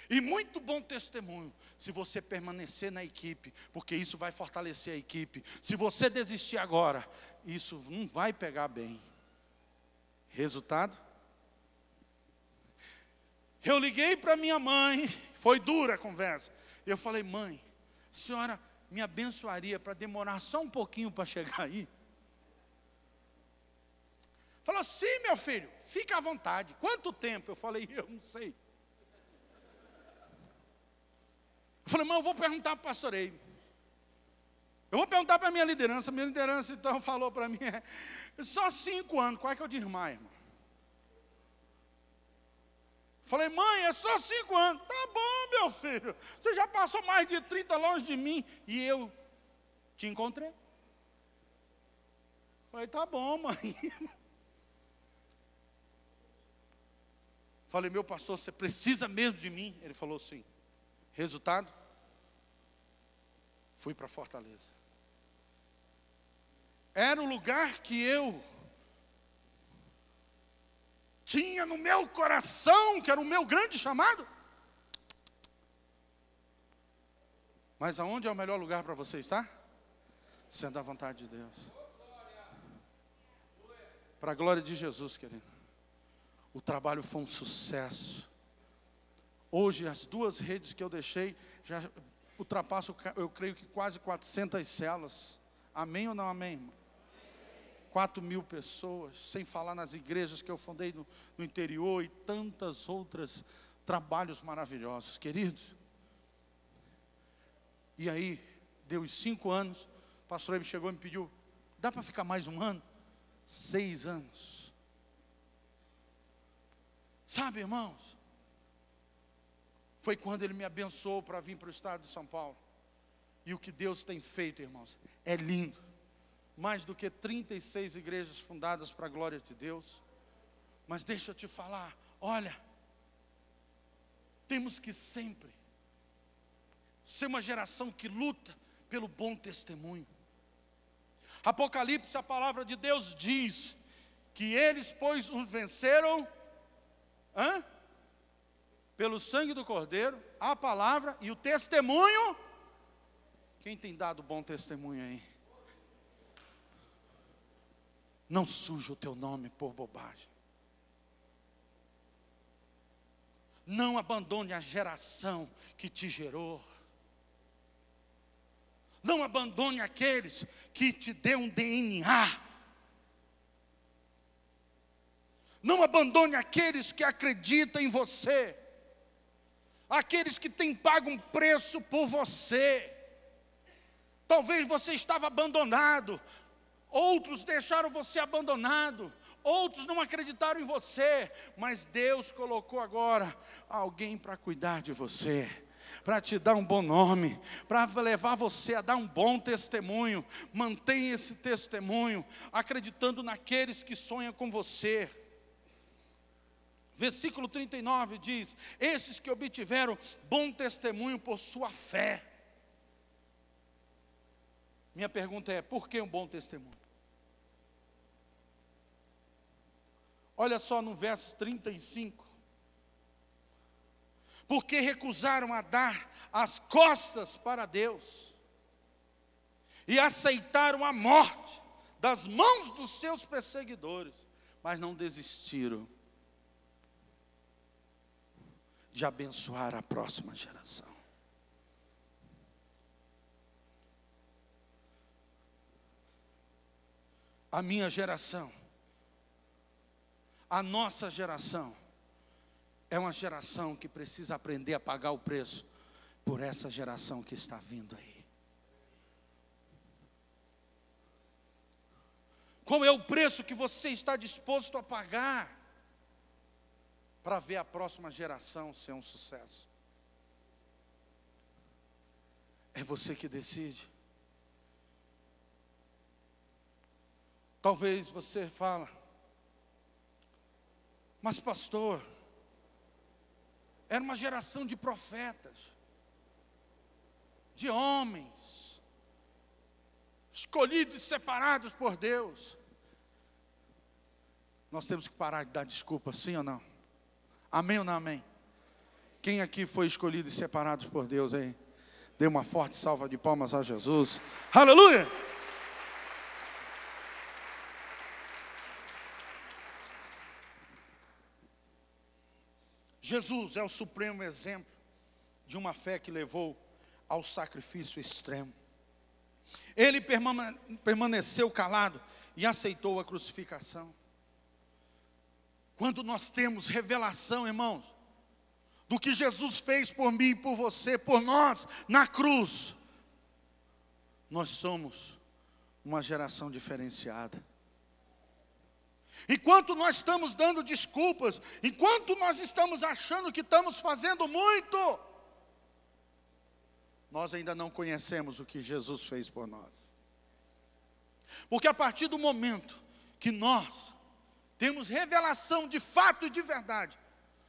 E muito bom testemunho, se você permanecer na equipe, porque isso vai fortalecer a equipe. Se você desistir agora, isso não vai pegar bem. Resultado? Eu liguei para minha mãe, foi dura a conversa. Eu falei, mãe, a senhora me abençoaria para demorar só um pouquinho para chegar aí? Falou, sim, meu filho, fica à vontade. Quanto tempo? Eu falei, eu não sei. Eu falei, mãe, eu vou perguntar para o pastor Eibe. Eu vou perguntar para a minha liderança. Minha liderança então falou para mim, só 5 anos. Qual é que eu disse mais, irmão? Falei, mãe, é só 5 anos. Tá bom, meu filho. Você já passou mais de 30 longe de mim. E eu te encontrei. Falei, tá bom, mãe. Falei, meu pastor, você precisa mesmo de mim? Ele falou, sim. Resultado? Fui para Fortaleza. Era o lugar que eu tinha no meu coração, que era o meu grande chamado. Mas aonde é o melhor lugar para você estar? Sendo a vontade de Deus. Para a glória de Jesus, querido. O trabalho foi um sucesso. Hoje as 2 redes que eu deixei já ultrapassam, eu creio que quase 400 células. Amém ou não amém, irmão? 4.000 pessoas, sem falar nas igrejas que eu fundei no interior e tantas outras trabalhos maravilhosos, queridos. E aí, deu os 5 anos, o pastor Eibe chegou e me pediu, dá para ficar mais 1 ano? 6 anos. Sabe, irmãos, foi quando ele me abençoou para vir para o estado de São Paulo. E o que Deus tem feito, irmãos, é lindo. Mais do que 36 igrejas fundadas para a glória de Deus. Mas deixa eu te falar, olha, temos que sempre ser uma geração que luta pelo bom testemunho. Apocalipse, a palavra de Deus diz que eles, pois, os venceram pelo sangue do Cordeiro, a palavra e o testemunho. Quem tem dado bom testemunho aí? Não suja o teu nome por bobagem. Não abandone a geração que te gerou. Não abandone aqueles que te dão um DNA. Não abandone aqueles que acreditam em você. Aqueles que têm pago um preço por você. Talvez você estava abandonado. Outros deixaram você abandonado. Outros não acreditaram em você. Mas Deus colocou agora alguém para cuidar de você, para te dar um bom nome, para levar você a dar um bom testemunho. Mantenha esse testemunho, acreditando naqueles que sonham com você. Versículo 39 diz: esses que obtiveram bom testemunho por sua fé. Minha pergunta é: por que um bom testemunho? Olha só no verso 35. Porque recusaram a dar as costas para Deus e aceitaram a morte das mãos dos seus perseguidores, mas não desistiram de abençoar a próxima geração. A minha geração, a nossa geração, é uma geração que precisa aprender a pagar o preço por essa geração que está vindo aí. Qual é o preço que você está disposto a pagar para ver a próxima geração ser um sucesso? É você que decide. Talvez você fala: mas pastor, era uma geração de profetas, de homens, escolhidos e separados por Deus. Nós temos que parar de dar desculpa, sim ou não? Amém ou não amém? Quem aqui foi escolhido e separado por Deus aí? Dê uma forte salva de palmas a Jesus. Aleluia! Jesus é o supremo exemplo de uma fé que levou ao sacrifício extremo. Ele permaneceu calado e aceitou a crucificação. Quando nós temos revelação, irmãos, do que Jesus fez por mim e por você, por nós, na cruz, nós somos uma geração diferenciada. Enquanto nós estamos dando desculpas, enquanto nós estamos achando que estamos fazendo muito, nós ainda não conhecemos o que Jesus fez por nós. Porque a partir do momento que nós temos revelação de fato e de verdade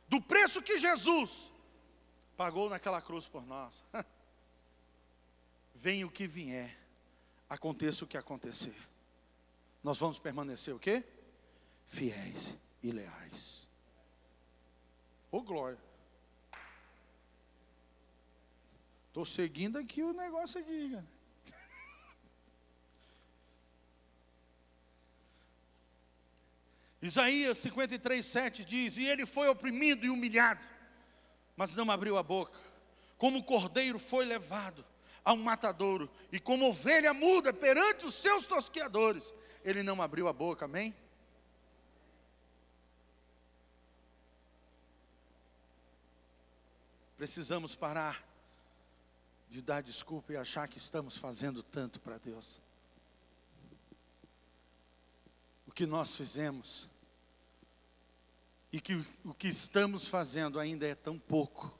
do preço que Jesus pagou naquela cruz por nós, venha o que vier, aconteça o que acontecer, nós vamos permanecer o quê? Fiéis e leais. Ô glória. Estou seguindo aqui o negócio aqui, cara. Isaías 53:7 diz: e ele foi oprimido e humilhado, mas não abriu a boca. Como cordeiro foi levado a um matadouro, e como ovelha muda perante os seus tosqueadores, ele não abriu a boca. Amém? Precisamos parar de dar desculpa e achar que estamos fazendo tanto para Deus. O que nós fizemos e o que estamos fazendo ainda é tão pouco.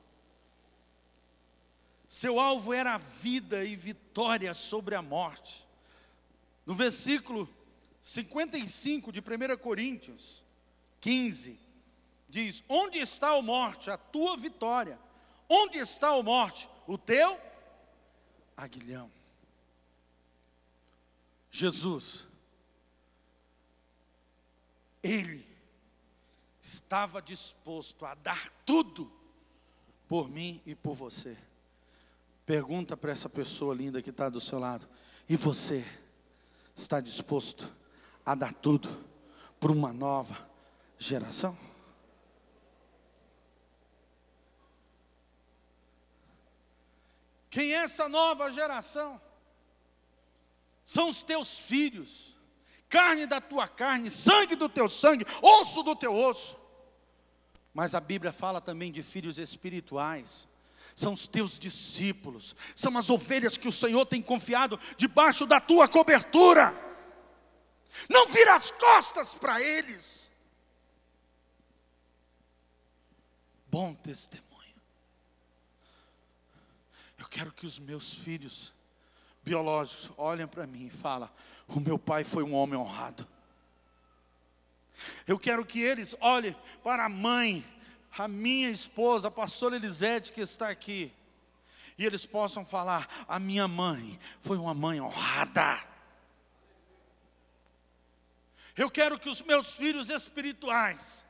Seu alvo era a vida e vitória sobre a morte. No versículo 55 de 1 Coríntios 15, diz: onde está, ó morte, a tua vitória? Onde está, ó morte, o teu aguilhão? Jesus, Ele estava disposto a dar tudo por mim e por você. Pergunta para essa pessoa linda que está do seu lado: e você está disposto a dar tudo por uma nova geração? Quem é essa nova geração? são os teus filhos, carne da tua carne, sangue do teu sangue, osso do teu osso. Mas a Bíblia fala também de filhos espirituais, são os teus discípulos, são as ovelhas que o Senhor tem confiado debaixo da tua cobertura. Não vira as costas para eles. Bom testemunho. Eu quero que os meus filhos biológicos olhem para mim e falem: o meu pai foi um homem honrado. Eu quero que eles olhem para a mãe, a minha esposa, a pastora Elisete, que está aqui, e eles possam falar: a minha mãe foi uma mãe honrada. Eu quero que os meus filhos espirituais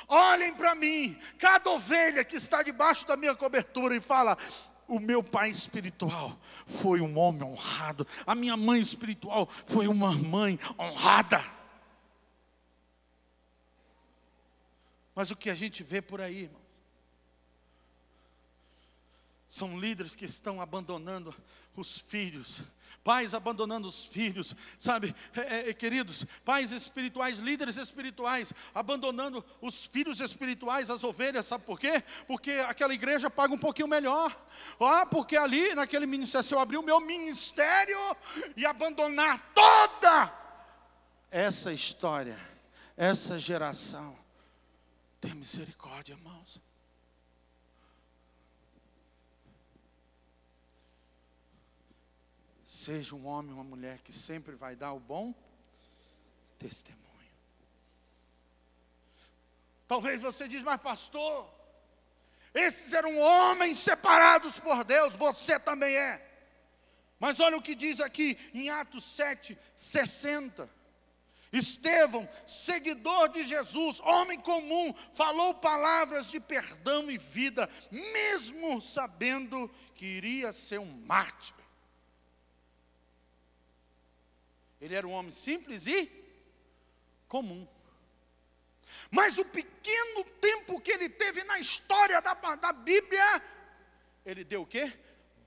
olhem para mim, cada ovelha que está debaixo da minha cobertura, e fala: o meu pai espiritual foi um homem honrado, a minha mãe espiritual foi uma mãe honrada. Mas o que a gente vê por aí, irmão, são líderes que estão abandonando os filhos, pais abandonando os filhos, sabe, queridos, pais espirituais, líderes espirituais, abandonando os filhos espirituais, as ovelhas. Sabe por quê? Porque aquela igreja paga um pouquinho melhor, porque ali naquele ministério, se eu abrir o meu ministério e abandonar toda essa história, essa geração, tenha misericórdia, irmãos. Seja um homem ou uma mulher que sempre vai dar o bom testemunho. Talvez você diz: mas pastor, esses eram homens separados por Deus. Você também é. Mas olha o que diz aqui em Atos 7:60. Estevão, seguidor de Jesus, homem comum, falou palavras de perdão e vida, mesmo sabendo que iria ser um mártir. Ele era um homem simples e comum. Mas o pequeno tempo que ele teve na história da Bíblia, ele deu o quê?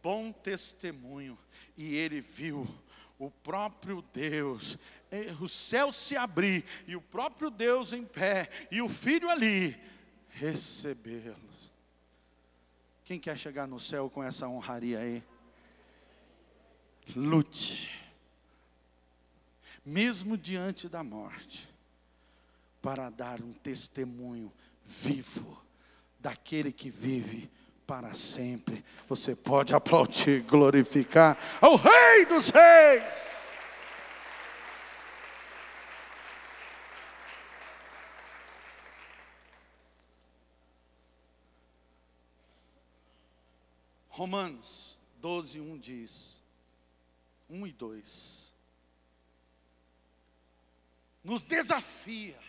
Bom testemunho. E ele viu o próprio Deus, o céu se abrir, e o próprio Deus em pé, e o Filho ali, recebê-lo. Quem quer chegar no céu com essa honraria aí? Lute, mesmo diante da morte, para dar um testemunho vivo, daquele que vive para sempre. Você pode aplaudir, glorificar ao Rei dos Reis. Romanos 12:1 diz, 1 e 2, nos desafia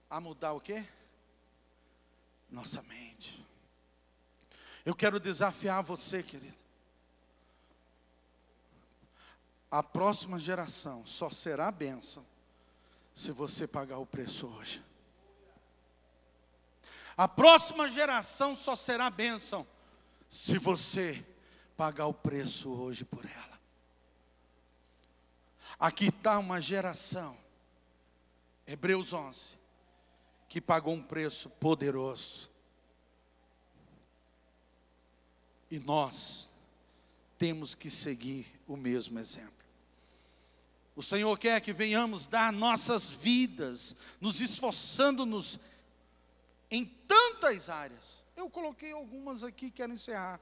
a mudar o quê? Nossa mente. Eu quero desafiar você, querido. A próxima geração só será bênção se você pagar o preço hoje. A próxima geração só será bênção se você pagar o preço hoje por ela. Aqui está uma geração, Hebreus 11, que pagou um preço poderoso. E nós temos que seguir o mesmo exemplo. O Senhor quer que venhamos dar nossas vidas, nos esforçando-nos em tantas áreas. Eu coloquei algumas aqui, quero encerrar.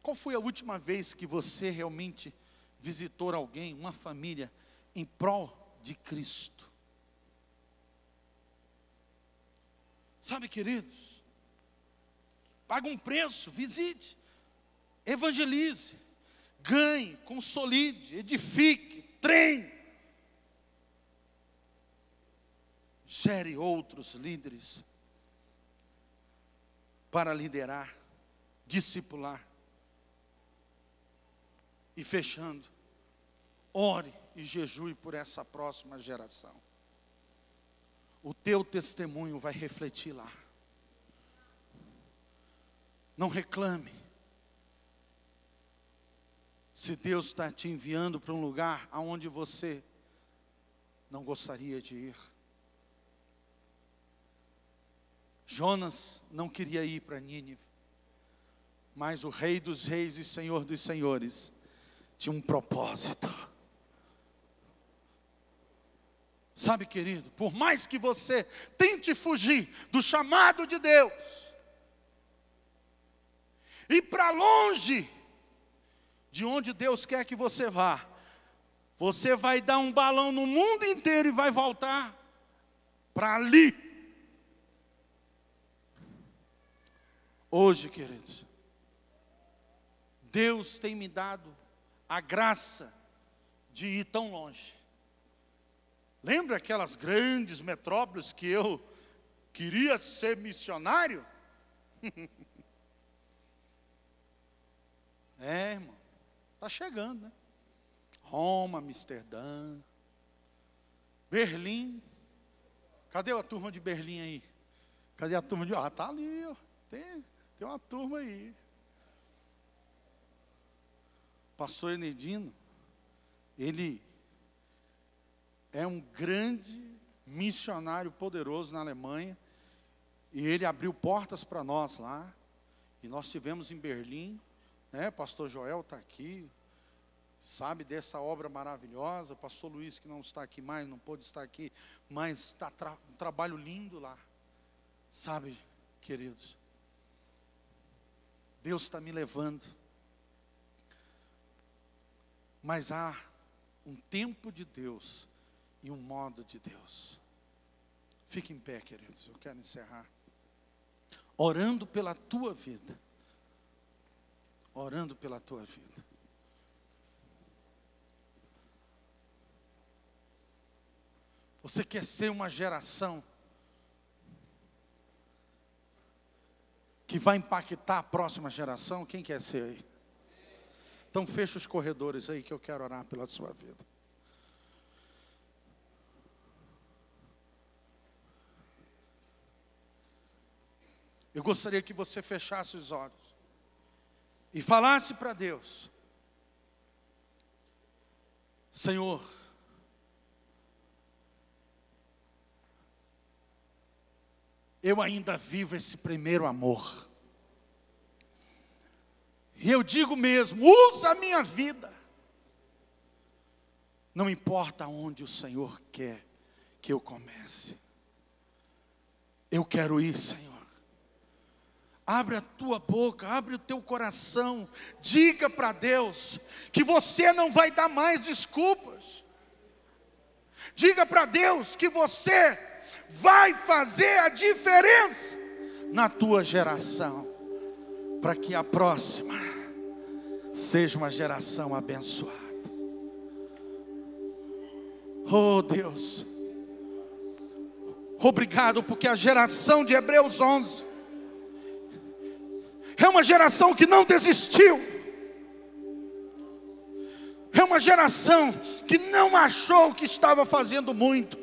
Qual foi a última vez que você realmente visitou alguém, uma família, em prol de Cristo? Sabe, queridos, paga um preço, visite, evangelize, ganhe, consolide, edifique, treine, gere outros líderes para liderar, discipular. E fechando, ore e jejue por essa próxima geração. O teu testemunho vai refletir lá. Não reclame, se Deus está te enviando para um lugar aonde você não gostaria de ir. Jonas não queria ir para Nínive, mas o Rei dos Reis e Senhor dos Senhores tinha um propósito. Sabe, querido, por mais que você tente fugir do chamado de Deus, e para longe de onde Deus quer que você vá, você vai dar um balão no mundo inteiro e vai voltar para ali. Hoje, queridos, Deus tem me dado a graça de ir tão longe. Lembra aquelas grandes metrópoles que eu queria ser missionário? Irmão, está chegando, né? Roma, Amsterdã, Berlim. Cadê a turma de Berlim aí? Cadê a turma de... está ali, ó. Tem uma turma aí. Pastor Enedino, ele é um grande missionário poderoso na Alemanha, e ele abriu portas para nós lá, e nós estivemos em Berlim, né? Pastor Joel está aqui, sabe dessa obra maravilhosa. O pastor Luiz, que não está aqui mais, não pôde estar aqui, mas está um trabalho lindo lá. Sabe, queridos, Deus está me levando, mas há um tempo de Deus e um modo de Deus. Fique em pé, queridos, eu quero encerrar orando pela tua vida. Orando pela tua vida. Você quer ser uma geração que vai impactar a próxima geração? Quem quer ser aí? Então fecha os corredores aí que eu quero orar pela sua vida. Eu gostaria que você fechasse os olhos e falasse para Deus: Senhor, eu ainda vivo esse primeiro amor. E eu digo mesmo, usa a minha vida. Não importa onde o Senhor quer que eu comece. Eu quero ir, Senhor. Abre a tua boca, abre o teu coração. Diga para Deus que você não vai dar mais desculpas. Diga para Deus que você vai fazer a diferença na tua geração, para que a próxima seja uma geração abençoada. Oh Deus, obrigado, porque a geração de Hebreus 11 é uma geração que não desistiu. É uma geração que não achou que estava fazendo muito,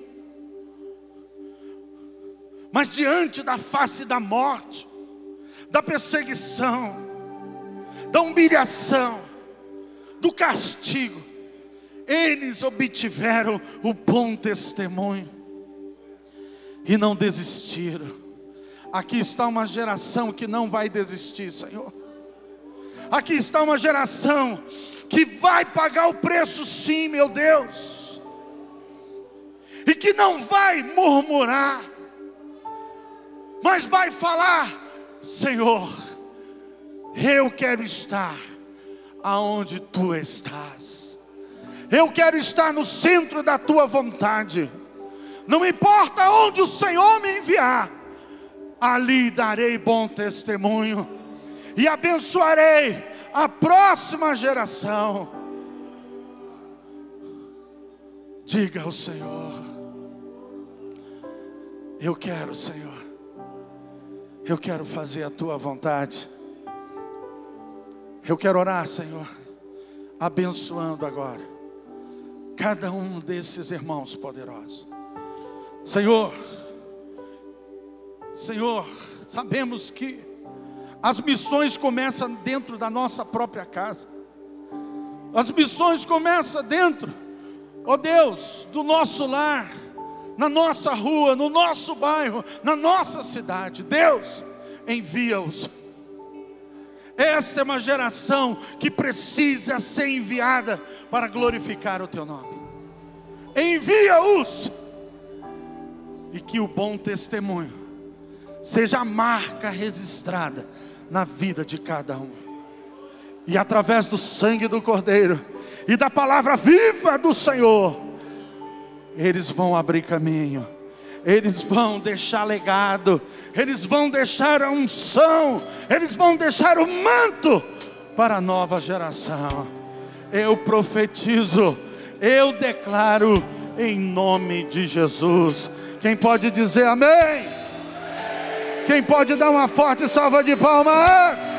mas diante da face da morte, da perseguição, da humilhação, do castigo, eles obtiveram o bom testemunho e não desistiram. Aqui está uma geração que não vai desistir, Senhor. Aqui está uma geração que vai pagar o preço, sim, meu Deus, e que não vai murmurar, mas vai falar: Senhor, eu quero estar aonde Tu estás. Eu quero estar no centro da Tua vontade. Não importa onde o Senhor me enviar, ali darei bom testemunho e abençoarei a próxima geração. Diga ao Senhor: eu quero, Senhor, eu quero fazer a Tua vontade. Eu quero orar, Senhor, abençoando agora cada um desses irmãos poderosos. Senhor, sabemos que as missões começam dentro da nossa própria casa. As missões começam dentro, ó Deus, do nosso lar, na nossa rua, no nosso bairro, na nossa cidade. Deus, envia-os. Esta é uma geração que precisa ser enviada para glorificar o teu nome. Envia-os. E que o bom testemunho seja a marca registrada na vida de cada um. E através do sangue do Cordeiro e da palavra viva do Senhor, eles vão abrir caminho, eles vão deixar legado, eles vão deixar a unção, eles vão deixar o manto para a nova geração. Eu profetizo, eu declaro em nome de Jesus. Quem pode dizer amém? Quem pode dar uma forte salva de palmas?